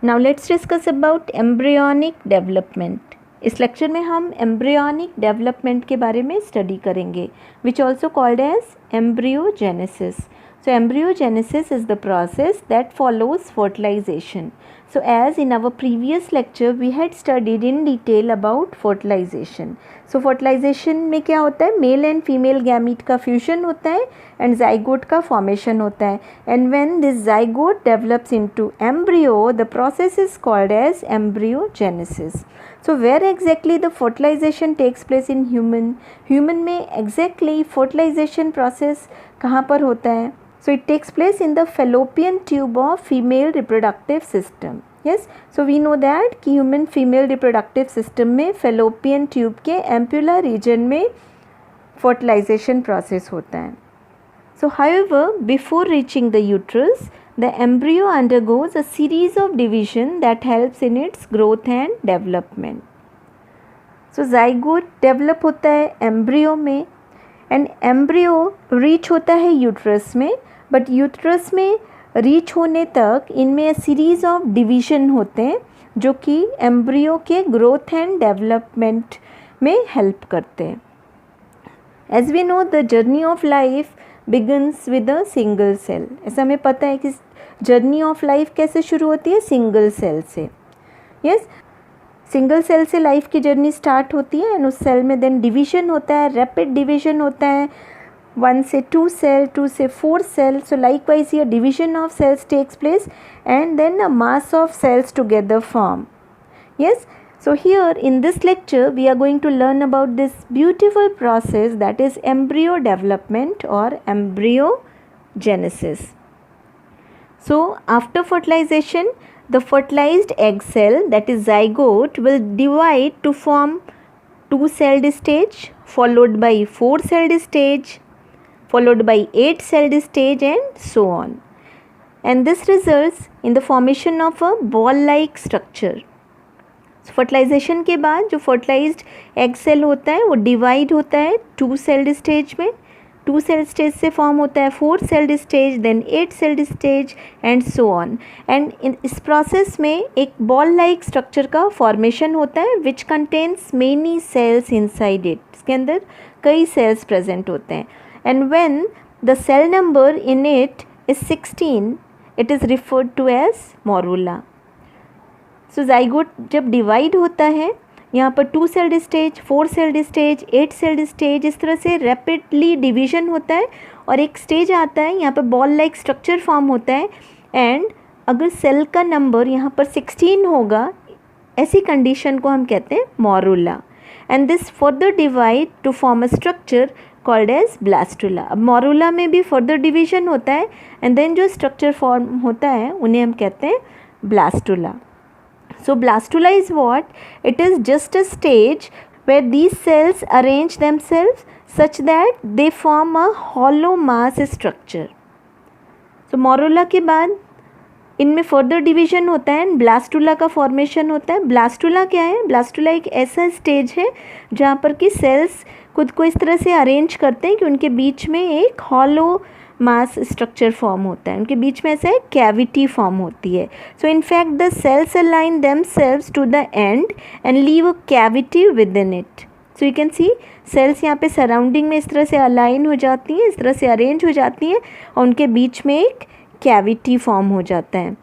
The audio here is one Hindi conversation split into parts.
Now let's discuss about embryonic development. इस लेक्चर में हम एम्ब्रियोनिक डेवलपमेंट के बारे में स्टडी करेंगे, which also called as embryogenesis. So embryogenesis is the process that follows fertilization. So as in our previous lecture we had studied in detail about fertilization. So fertilization में क्या होता है, मेल एंड फीमेल गैमीट का फ्यूजन होता है एंड जाइगोट का फॉर्मेशन होता है. And when this zygote develops into embryo the process is called as embryogenesis. So where exactly the fertilization takes place in human? Human में exactly fertilization process कहाँ पर होता है? So it takes place in the fallopian tube of female reproductive system. Yes, so we know that कि human female reproductive system में fallopian tube के ampulla region में fertilization process होता है. So however, before reaching the uterus, the embryo undergoes a series of division that helps in its growth and development. So zygote develop होता है embryo में एंड एम्ब्रियो रीच होता है यूट्रस में, बट यूट्रस में रीच होने तक इनमें सीरीज़ ऑफ डिवीज़न होते हैं जो कि एम्ब्रियो के ग्रोथ एंड डेवलपमेंट में हेल्प करते हैं. As we know the journey of life begins with a single cell. ऐसा हमें पता है कि जर्नी ऑफ लाइफ कैसे शुरू होती है, सिंगल सेल से. यस, सिंगल सेल से लाइफ की जर्नी स्टार्ट होती है एंड उस सेल में देन डिवीजन होता है, रैपिड डिवीजन होता है, 1 से 2 सेल, 2 से 4 सेल. सो लाइक वाइज ये division of cells takes place and then a mass of cells together form. Yes, so here in this lecture we are going to learn about this beautiful process that is embryo development or embryogenesis. So after fertilization, the fertilized egg cell, that is zygote, will divide to form 2-celled stage, followed by 4-celled stage, followed by 8-celled stage, and so on. And this results in the formation of a ball-like structure. So fertilization के बाद जो fertilized egg cell होता है वो divide होता है 2-celled stage में, 2-celled stage से फॉर्म होता है 4-celled stage, then 8-celled stage and so on. And इस प्रोसेस में एक बॉल लाइक स्ट्रक्चर का फॉर्मेशन होता है which contains many cells inside it. इसके अंदर कई सेल्स प्रेजेंट होते हैं. And when the cell number in it is 16 it is referred to as morula. So zygote जब डिवाइड होता है यहाँ पर 2-celled stage, 4-celled stage, 8-celled stage, इस तरह से रैपिडली डिवीजन होता है और एक स्टेज आता है यहाँ पर बॉल लाइक स्ट्रक्चर फॉर्म होता है. एंड अगर सेल का नंबर यहाँ पर 16 होगा, ऐसी कंडीशन को हम कहते हैं morula. And this further divide to form a structure called as blastula. अब मोरूला में भी फर्दर डिवीजन होता है एंड देन जो स्ट्रक्चर फॉर्म होता है उन्हें हम कहते हैं blastula. So blastula is what? It is just a stage where these cells arrange themselves such that they form a hollow mass structure. So morula के बाद इनमें फर्दर डिवीजन होता है एंड ब्लास्टुला का फॉर्मेशन होता है. ब्लास्टुला क्या है? ब्लास्टुला एक ऐसा स्टेज है जहाँ पर कि सेल्स खुद को इस तरह से अरेंज करते हैं कि उनके बीच में एक हॉलो मास स्ट्रक्चर फॉर्म होता है, उनके बीच में ऐसे कैविटी फॉर्म होती है. So in fact the cells align themselves to the end and leave a cavity within it. So you can see cells यहाँ पे सराउंडिंग में इस तरह से अलाइन हो जाती हैं, इस तरह से अरेंज हो जाती हैं और उनके बीच में एक कैविटी फॉर्म हो जाता है.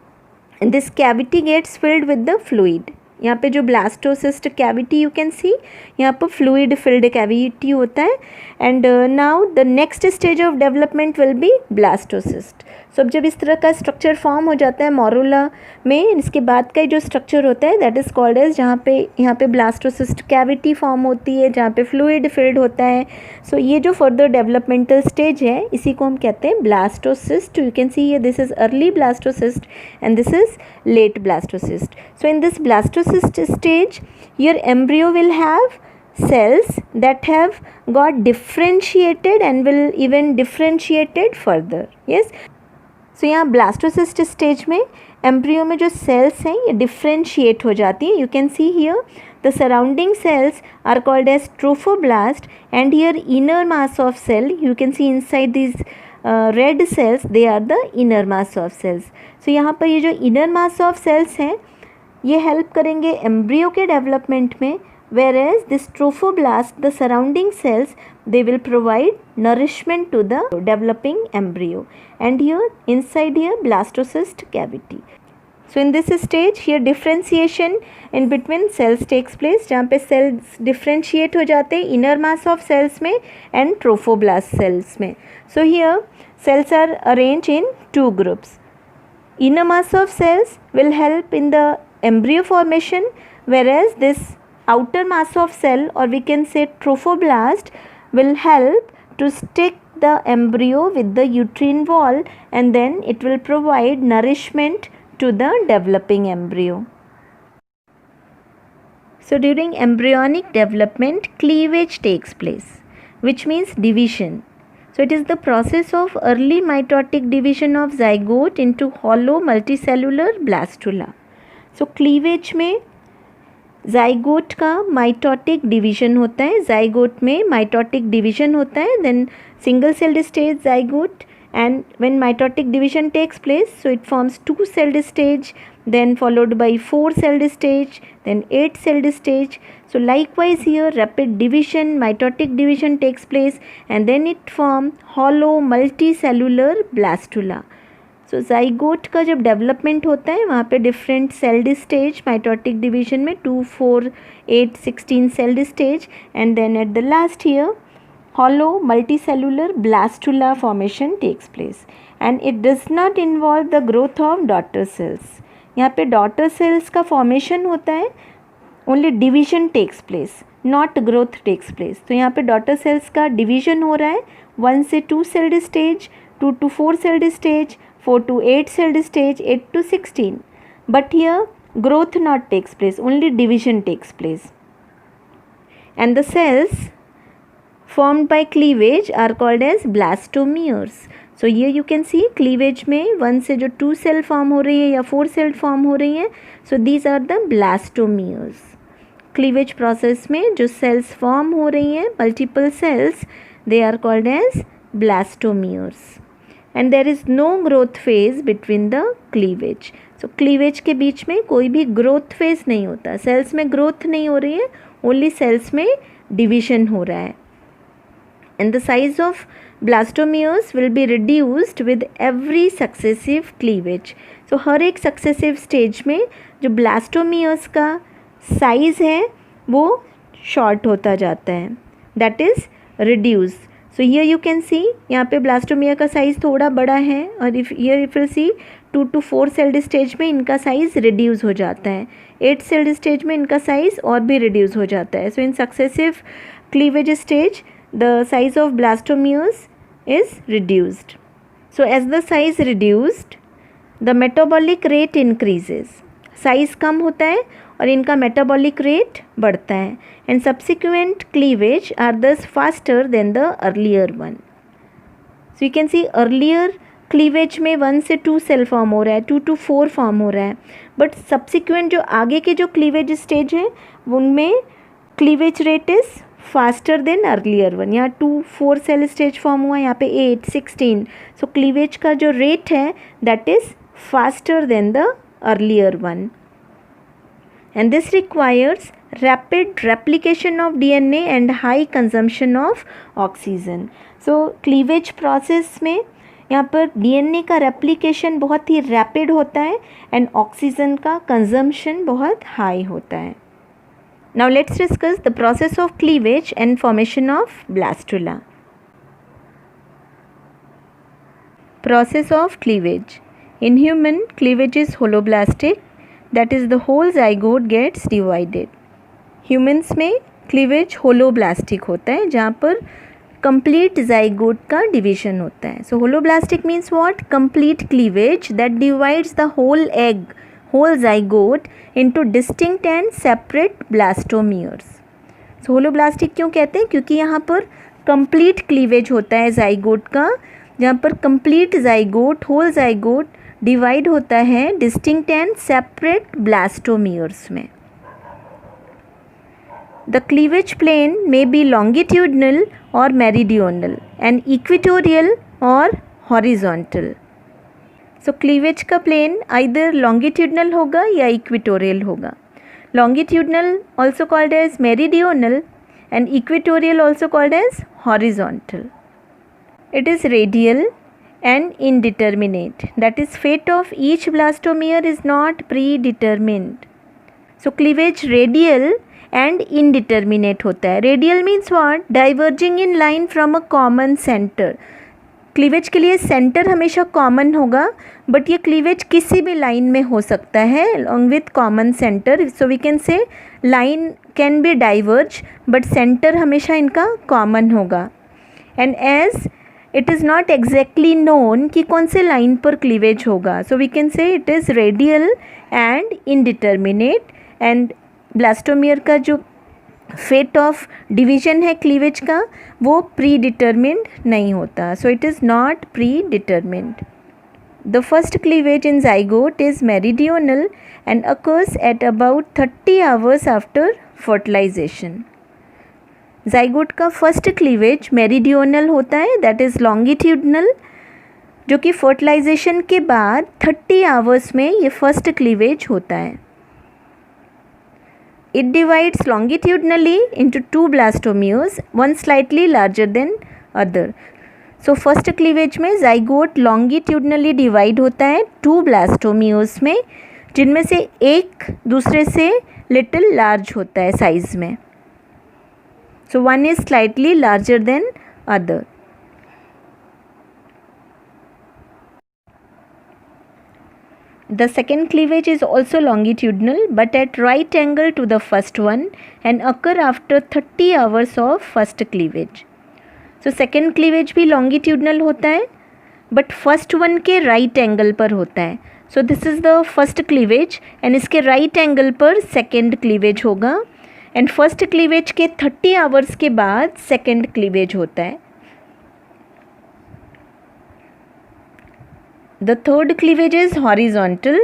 And this cavity gets filled with the fluid. यहाँ पे जो blastocyst cavity you can see, यहाँ पर फ्लूइड फिल्ड कैविटी होता है. And now the next stage of development will be blastocyst. So अब जब इस तरह का स्ट्रक्चर फॉर्म हो जाता है मोरूला में, इसके बाद का जो स्ट्रक्चर होता है दैट इज़ कॉल्ड एज, जहाँ पे यहाँ पे ब्लास्टोसिस्ट कैविटी फॉर्म होती है, जहाँ पे फ्लूइड फिल्ड होता है. सो ये जो फर्दर डेवलपमेंटल स्टेज है इसी को हम कहते हैं blastocyst. You can see this is early blastocyst and this is late blastocyst. So in this blastocyst stage your embryo will have cells that have got differentiated and will even differentiated further. Yes, so यहाँ ब्लास्टोसिस्ट स्टेज में एम्ब्रियो में जो सेल्स हैं ये डिफ्रेंशिएट हो जाती हैं. You can see here the surrounding cells are called as trophoblast and here inner mass of cell you can see inside this red cells they are the inner mass of cells. So यहाँ पर ये जो इनर मास ऑफ सेल्स हैं ये हेल्प करेंगे एम्ब्रियो के डेवलपमेंट में, whereas this trophoblast, the surrounding cells, they will provide nourishment to the developing embryo. And here inside here blastocyst cavity. So in this stage here differentiation in between cells takes place, जहाँ पे cells differentiate हो जाते हैं inner mass of cells में and trophoblast cells में. So here cells are arranged in two groups. Inner mass of cells will help in the embryo formation, whereas this outer mass of cell, or we can say trophoblast, will help to stick the embryo with the uterine wall, and then it will provide nourishment to the developing embryo. So during embryonic development cleavage takes place, which means division. So it is the process of early mitotic division of zygote into hollow multicellular blastula. So cleavage में zygote का mitotic division होता है, zygote में mitotic division होता है, then single celled stage zygote, and when mitotic division takes place, so it forms 2-celled stage, then followed by 4-celled stage, then 8-celled stage. So likewise here rapid division, mitotic division takes place, and then it forms hollow multicellular blastula. So zygote का जब डेवलपमेंट होता है वहाँ पे different celled stage mitotic division में 2, 4, 8, 16 celled stage, and then at the last year hollow multicellular blastula formation takes place, and it does not involve the growth of daughter cells. यहाँ पे daughter cells का formation होता है, only division takes place, not growth takes place. तो यहाँ पे daughter cells का division हो रहा है 1 से 2 celled stage, 2 to 4 celled stage, 4 to 8 celled stage, 8 to 16. But here growth not takes place, only division takes place. And the cells formed by cleavage are called as blastomeres. So here you can see cleavage में 1 से जो 2 cell form हो रही है या 4 cell form हो रही हैं, so these are the blastomeres. Cleavage process में जो cells form हो रही हैं multiple cells, they are called as blastomeres. And there is no growth phase between the cleavage. So cleavage के बीच में कोई भी growth phase नहीं होता, cells में growth नहीं हो रही है, only cells में division हो रहा है. And the size of blastomeres will be reduced with every successive cleavage. So हर एक successive stage में जो blastomeres का size है वो short होता जाता है, that is reduced. So here you can see यहाँ पे blastomere का size थोड़ा बड़ा है, और here if you see 2 to 4 celled stage में इनका size reduce हो जाता है, 8 celled stage में इनका size और भी reduce हो जाता है. So in successive cleavage stage the size of blastomeres is reduced. So as the size reduced, the metabolic rate increases. Size कम होता है और इनका metabolic rate बढ़ता है, and subsequent cleavage are thus faster than the earlier one. So you can see earlier cleavage में 1 से 2 cell form हो रहा है, 2 to 4 form हो रहा है, but subsequent जो आगे के जो cleavage stage हैं उनमें cleavage rate is faster than earlier one. यहाँ 2, 4 सेल स्टेज फॉर्म हुआ, यहाँ पे 8, 16. सो क्लीवेज का जो रेट है that is faster than the earlier one, and this requires rapid replication of DNA and high consumption of oxygen. So cleavage process में यहाँ पर DNA का रेप्लिकेशन बहुत ही रैपिड होता है एंड ऑक्सीजन का कंजम्पशन बहुत हाई होता है. Now let's discuss the process of cleavage and formation of blastula. Process of cleavage. In human, cleavage is holoblastic, that is the whole zygote gets divided. Humans में cleavage holoblastic होता है जहाँ पर complete zygote का division होता है. So holoblastic means what? Complete cleavage that divides the whole egg, whole zygote into distinct and separate blastomeres. So holoblastic क्यों कहते हैं? क्योंकि यहाँ पर complete cleavage होता है zygote का, जहाँ पर complete zygote, whole zygote divide होता है distinct and separate blastomeres में. The cleavage plane may be longitudinal or meridional, and equatorial or horizontal. So cleavage का प्लेन आइदर लॉन्गिट्यूडनल होगा या इक्वेटोरियल होगा. Longitudinal also called as meridional and equatorial also called as horizontal. It is radial and indeterminate. That is, fate of each blastomere is not predetermined. So cleavage radial and indeterminate होता है. Radial means what? Diverging in line from a common center. Cleavage के लिए सेंटर हमेशा कॉमन होगा, बट ये क्लीवेज किसी भी लाइन में हो सकता है along with common centre. So we can say line can be diverge but centre हमेशा इनका कॉमन होगा. And as it is not exactly known कि कौन से लाइन पर क्लीवेज होगा, so we can say it is radial and indeterminate. And blastomere का जो फेट ऑफ डिवीजन है क्लीवेज का वो प्री डिटर्मिंड नहीं होता. So it is not predetermined. The first cleavage in zygote इज meridional and occurs at about 30 hours after fertilization. zygote का फर्स्ट क्लीवेज मेरिडियोनल होता है, दैट इज़ लॉन्गिट्यूडनल, जो कि फर्टिलाइजेशन के बाद 30 आवर्स में ये फर्स्ट क्लीवेज होता है. It divides longitudinally into two blastomeres, one slightly larger than other. So first cleavage में zygote longitudinally divide होता है two blastomeres में, जिनमें से एक दूसरे से little large होता है size में. So one is slightly larger than other. The second cleavage is also longitudinal but at right angle to the first one and occur after 30 hours of first cleavage. So second cleavage भी longitudinal होता है but first one के right angle पर होता है. So this is the first cleavage and इसके right angle पर second cleavage होगा and first cleavage के 30 hours के बाद second cleavage होता है. The third cleavage is horizontal.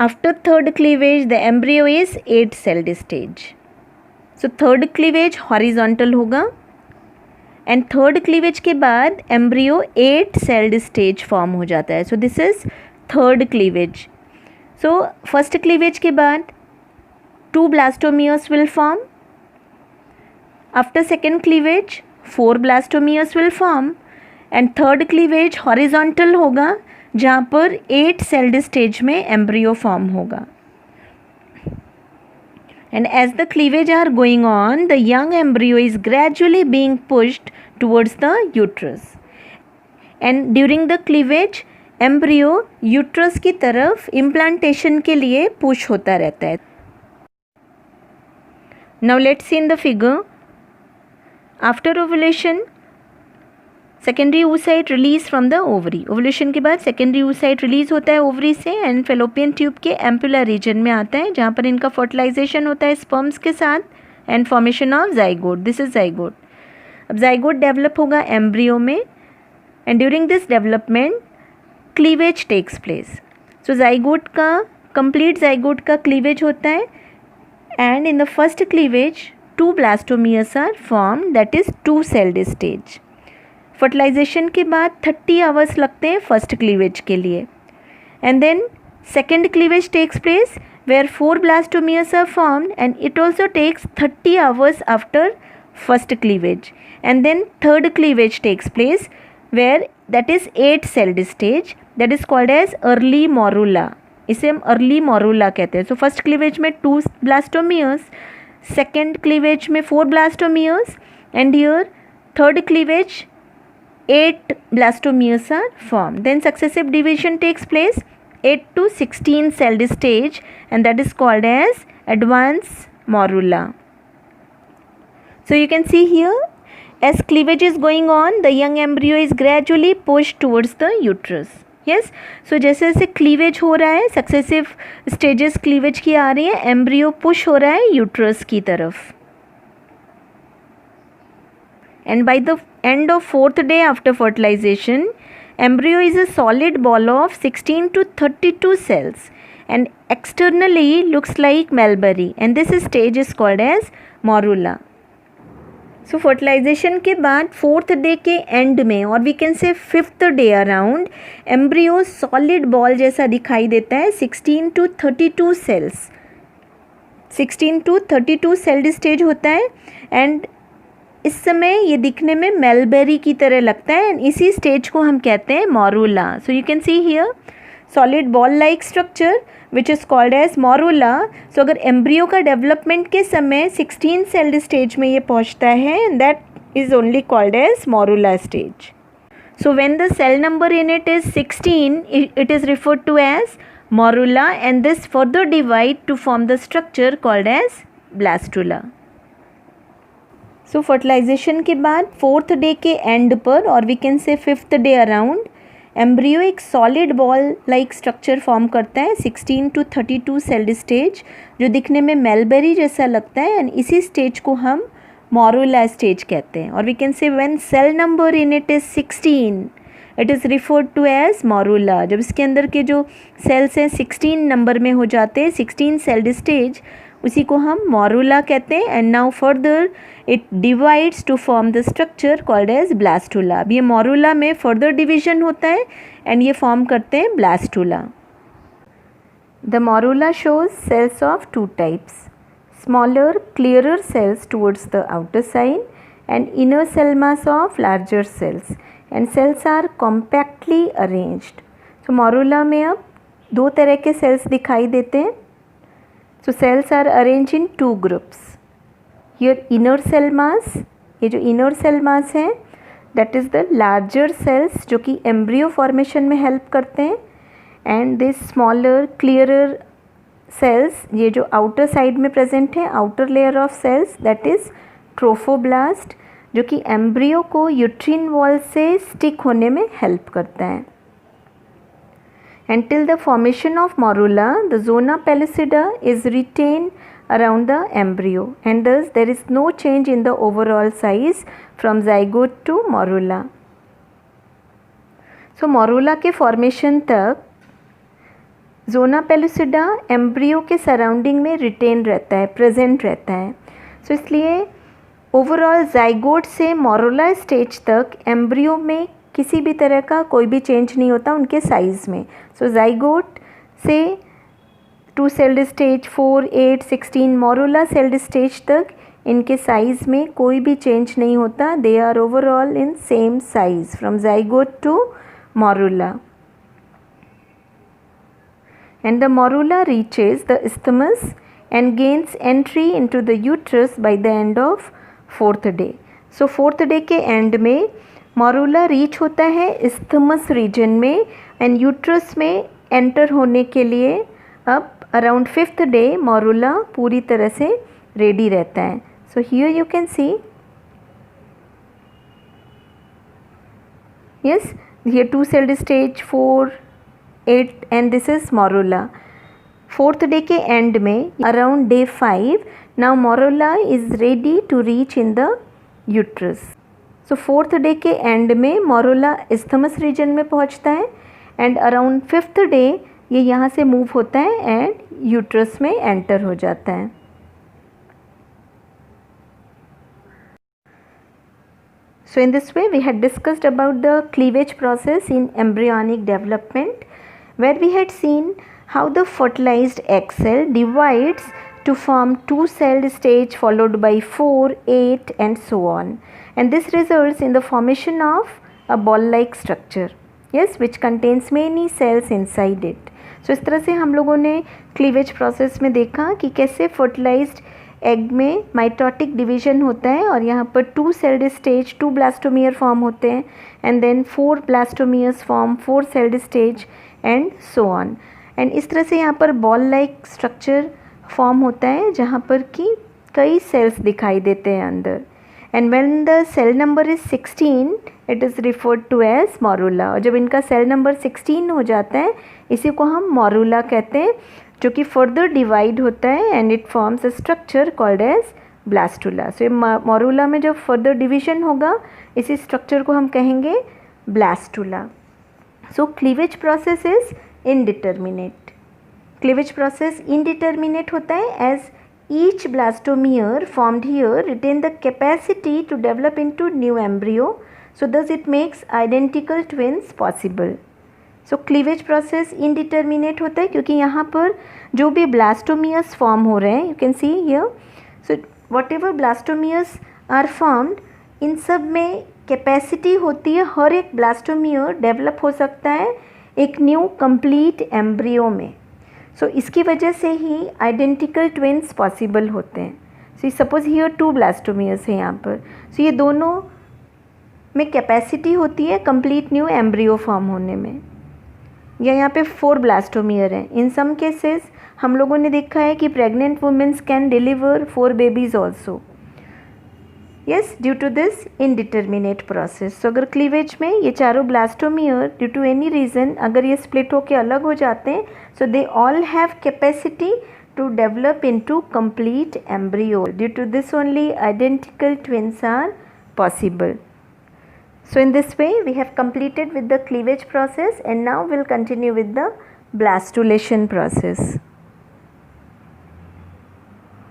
After third cleavage, the embryo is 8-celled stage. So third cleavage horizontal होगा and third cleavage के बाद embryo 8-celled stage form हो जाता है. So this is third cleavage. So first cleavage के बाद 2 blastomeres will form. After second cleavage 4 blastomeres will form and third cleavage horizontal होगा जहाँ पर 8 सेल्ड स्टेज में एम्ब्रियो फॉर्म होगा. And as the cleavage are going on the young embryo is gradually being pushed towards the uterus and during the cleavage embryo uterus की तरफ इम्प्लांटेशन के लिए पुश होता रहता है. Now let's see in the figure. After ovulation secondary oocyte release from the ovary. Ovulation के बाद सेकेंडरी oocyte रिलीज होता है ओवरी से एंड फेलोपियन ट्यूब के एम्पुलर रीजन में आता है जहाँ पर इनका फर्टिलाइजेशन होता है स्पर्म्स के साथ and formation of zygote. This is zygote. अब zygote डेवलप होगा एम्ब्रियो में and during this development cleavage takes place. So zygote का कंप्लीट zygote का क्लीवेज होता है and in the first cleavage 2 blastomeres are form, that is 2-celled stage. Fertilization के बाद 30 आवर्स लगते हैं फर्स्ट क्लीवेज के लिए and then second cleavage takes place where 4 blastomeres are formed and it also takes 30 hours after first cleavage and then third cleavage takes place where that is 8-celled stage, that is called as early morula. इसे हम अर्ली मोरूला कहते हैं. सो फर्स्ट क्लीवेज में 2 blastomeres, सेकेंड क्लीवेज में 4 blastomeres and here third cleavage 8 blastomeres are formed. Then successive division takes place 8 to 16 celled stage and that is called as advanced morula. So you can see here as cleavage is going on the young embryo is gradually pushed towards the uterus. Yes, so जैसे जैसे क्लीवेज हो रहा है सक्सेसिव स्टेजेस क्लीवेज की आ रही है एम्ब्रियो पुश हो रहा है यूट्रस की तरफ. And by the end of 4th day after fertilization, embryo is a solid ball of 16 to 32 cells and externally looks like mulberry and this stage is called as morula. So fertilization के बाद 4th डे के एंड में और we can say 5th day around embryo solid ball जैसा दिखाई देता है 16 to 32 cells, 16 to 32 celled stage होता है एंड इस समय ये दिखने में मेलबेरी की तरह लगता है एंड इसी स्टेज को हम कहते हैं morula. So you can see here solid ball like structure which is called as morula. So अगर एम्ब्रियो का डेवलपमेंट के समय 16 सेल्ड स्टेज में ये पहुंचता है and that is only called as morula stage. So when the cell number in it is 16 it is referred to as morula and this further divide to form the structure called as blastula. So fertilization के बाद 4th डे के एंड पर और we can say 5th day around embryo एक solid ball like structure form करता है 16 to 32 सेल्ड स्टेज जो दिखने में मेलबेरी जैसा लगता है एंड इसी स्टेज को हम मोरूला स्टेज कहते हैं. और we can say when cell number in it is 16 it is referred to as morula. जब इसके अंदर के जो सेल्स हैं 16 नंबर में हो जाते हैं 16 सेल्ड स्टेज उसी को हम मोरूला कहते हैं and now further it divides to form the structure called as blastula. अब ये मोरूला में फर्दर डिवीजन होता है एंड ये फॉर्म करते हैं blastula. The morula shows cells of two types, smaller clearer cells towards the outer side and inner cell mass of larger cells and cells are compactly arranged. So morula में अब दो तरह के सेल्स दिखाई देते हैं. So cells are arranged in two groups. Here inner cell mass, ये जो inner cell mass है that is the larger cells जो कि embryo formation में help करते हैं and this smaller clearer cells ये जो outer side में present है outer layer of cells that is trophoblast जो कि embryo को uterine wall से stick होने में help करता है. Until the formation of morula, the zona pellucida is retained around the embryo and thus there is no change in the overall size from zygote to morula. So morula के formation तक zona pellucida embryo के surrounding में retain रहता है, present रहता है. So इसलिए overall zygote से morula stage तक embryo में किसी भी तरह का कोई भी चेंज नहीं होता उनके साइज़ में. सो जाइगोट से 2 celled stage 4, 8, 16 morula celled stage तक इनके साइज़ में कोई भी चेंज नहीं होता. They are overall in same size from zygote to morula and the morula reaches the isthmus and gains entry into the uterus by the end of 4th day. So 4th day के एंड में मोरूला रीच होता है isthmus रीजन में एंड यूट्रस में एंटर होने के लिए अब अराउंड 5th डे मोरूला पूरी तरह से रेडी रहता है. So here you can see yes here 2 celled stage 4, 8 and this is morula. 4th day के एंड में around day 5 now morula is ready to reach in the uterus. So 4th day के एंड में मोरूला isthmus रीजन में पहुंचता है एंड अराउंड 5th डे ये यहाँ से मूव होता है एंड यूट्रस में एंटर हो जाता है. So in this way we had discussed about the cleavage process in embryonic development where we had seen how the fertilized egg cell divides to form 2-celled stage followed by 4, 8 and so on. And this results in the formation of a ball-like structure, yes, which contains many cells inside it. So इस तरह से हम लोगों ने क्लीवेज प्रोसेस में देखा कि कैसे फर्टिलाइज्ड एग में माइटोटिक डिवीजन होता है और यहाँ पर 2 सेल्ड स्टेज 2 ब्लास्टोमियर फॉर्म होते हैं and then 4 blastomeres form 4 celled stage and so on. And इस तरह से यहाँ पर बॉल लाइक स्ट्रक्चर फॉर्म होता है जहाँ पर कि कई सेल्स दिखाई देते हैं अंदर. And when the cell number is 16 it is referred to as morula. और जब इनका सेल नंबर 16 हो जाता है इसी को हम मोरूला कहते हैं जो कि फर्दर डिवाइड होता है and it forms a structure called as blastula. So morula में जब फर्दर डिवीजन होगा इसी स्ट्रक्चर को हम कहेंगे blastula. So cleavage process is indeterminate. Cleavage process indeterminate होता है as each blastomere formed here retain the capacity to develop into new embryo, so thus it makes identical twins possible. So cleavage process indeterminate होता है क्योंकि यहाँ पर जो भी ब्लास्टोमियर्स फॉर्म हो रहे हैं, you can see here, so whatever blastomeres are formed, इन सब में कैपेसिटी होती है, हर एक ब्लास्टोमियर डेवलप हो सकता है एक न्यू कंप्लीट एम्ब्रियो में. सो इसकी वजह से ही आइडेंटिकल ट्विन्स पॉसिबल होते हैं. सो सपोज हियर 2 ब्लास्टोमियर्स हैं यहाँ पर, सो ये दोनों में कैपेसिटी होती है कंप्लीट न्यू एम्ब्रियो फॉर्म होने में. या यहाँ पे 4 ब्लास्टोमियर हैं. इन सम केसेस हम लोगों ने देखा है कि pregnant womens can deliver 4 babies also. Yes, due to this indeterminate process. So अगर क्लीवेज में ये चारों blastomere due to any reason अगर ये स्प्लिट होके अलग हो जाते हैं, so they all have capacity to develop into complete embryo. Due to this only identical twins are possible. So in this way we have completed with the cleavage process, and now we'll continue with the blastulation process.